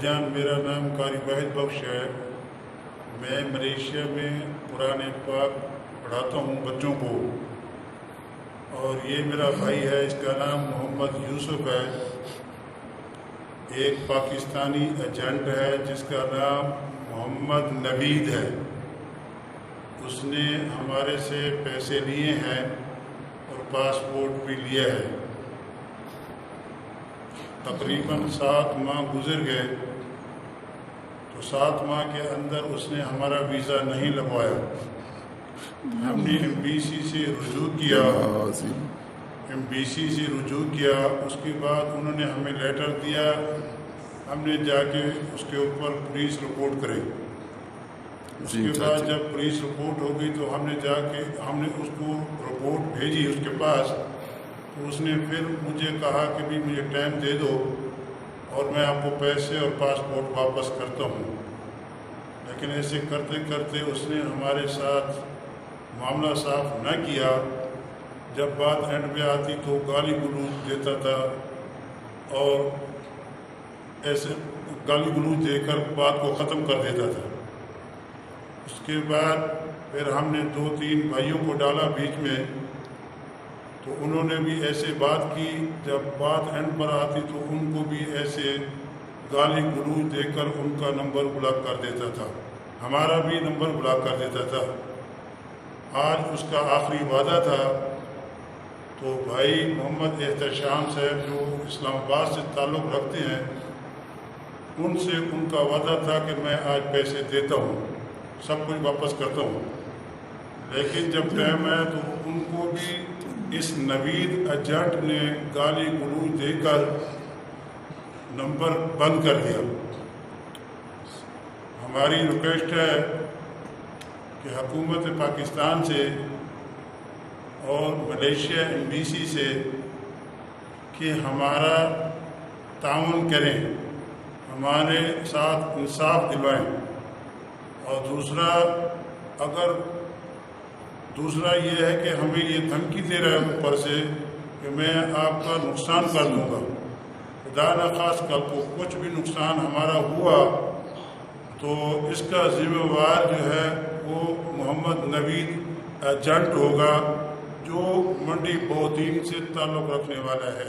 भाईजान, मेरा नाम कारी वाहिद बख्श है। मैं मलेशिया में कुरान पाक पढ़ाता हूँ बच्चों को, और ये मेरा भाई है, इसका नाम मोहम्मद यूसुफ है। एक पाकिस्तानी एजेंट है जिसका नाम मोहम्मद नवीद है। उसने हमारे से पैसे लिए हैं और पासपोर्ट भी लिया है। तकरीबन 7 माह गुजर गए, तो 7 माह के अंदर उसने हमारा वीज़ा नहीं लगवाया। हमने एम्बेसी से रुजू किया, उसके बाद उन्होंने हमें लेटर दिया, हमने जाके उसके ऊपर पुलिस रिपोर्ट करी। उसके बाद जब पुलिस रिपोर्ट हो गई तो हमने उसको रिपोर्ट भेजी उसके पास। तो उसने फिर मुझे कहा कि भी मुझे टाइम दे दो और मैं आपको पैसे और पासपोर्ट वापस करता हूँ। लेकिन ऐसे करते करते उसने हमारे साथ मामला साफ न किया। जब बात एंड पे आती तो गाली गलौज देता था, और ऐसे गाली गलौज देकर बात को ख़त्म कर देता था। उसके बाद फिर हमने 2-3 भाइयों को डाला बीच में, तो उन्होंने भी ऐसे बात की। जब बात एंड पर आती तो उनको भी ऐसे गाली गलौज देकर उनका नंबर ब्लॉक कर देता था, हमारा भी नंबर ब्लॉक कर देता था। आज उसका आखिरी वादा था, तो भाई मोहम्मद एहतशाम साहब जो इस्लामाबाद से ताल्लुक़ रखते हैं, उनसे उनका वादा था कि मैं आज पैसे देता हूँ, सब कुछ वापस करता हूँ। लेकिन जब टाइम आया तो उनको भी इस नवीद एजेंट ने गाली गलौज देकर नंबर बंद कर दिया। हमारी रिक्वेस्ट है कि हुकूमत पाकिस्तान से और मलेशिया एम्बेसी से कि हमारा ताउन करें, हमारे साथ इंसाफ दिलवाएं। और दूसरा ये है कि हमें ये धमकी दे रहा है ऊपर से कि मैं आपका नुकसान कर दूंगा। खुदा न खास कल को कुछ भी नुकसान हमारा हुआ तो इसका जिम्मेवार जो है वो मोहम्मद नवीद एजेंट होगा, जो मंडी बोदीन से ताल्लुक़ रखने वाला है।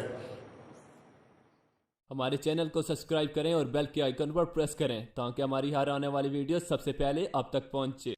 हमारे चैनल को सब्सक्राइब करें और बेल के आइकन पर प्रेस करें ताकि हमारी हर आने वाली वीडियो सबसे पहले आप तक पहुंचे।